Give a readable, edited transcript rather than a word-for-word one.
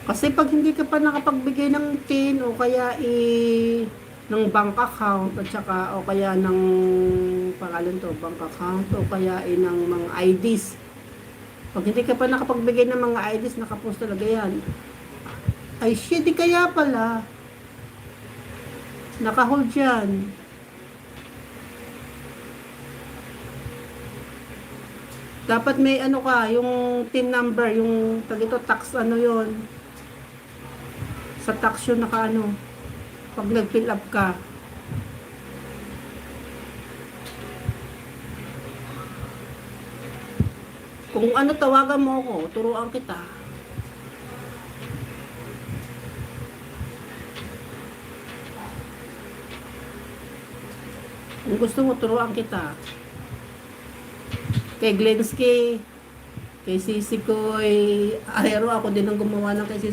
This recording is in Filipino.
Kasi pag hindi ka pa nakapagbigay ng PIN o kaya ng bank account at saka o kaya ng pangalan to, bank account o kaya ng mga IDs. Pag hindi ka pa nakapagbigay ng mga IDs, nakapost talaga yan. Ay shit, di kaya pala. Nakahold yan. Dapat may ano ka, yung TIN number, yung tagito tax ano yon. Sa tax yun naka ano, pag nag-fill up ka. Kung ano, tawagan mo ako, turuan kita. Kung gusto mo, turuan kita. Kay Glensky, kay Sisi Koy, Aero, ako din ang gumawa ng kay Sisi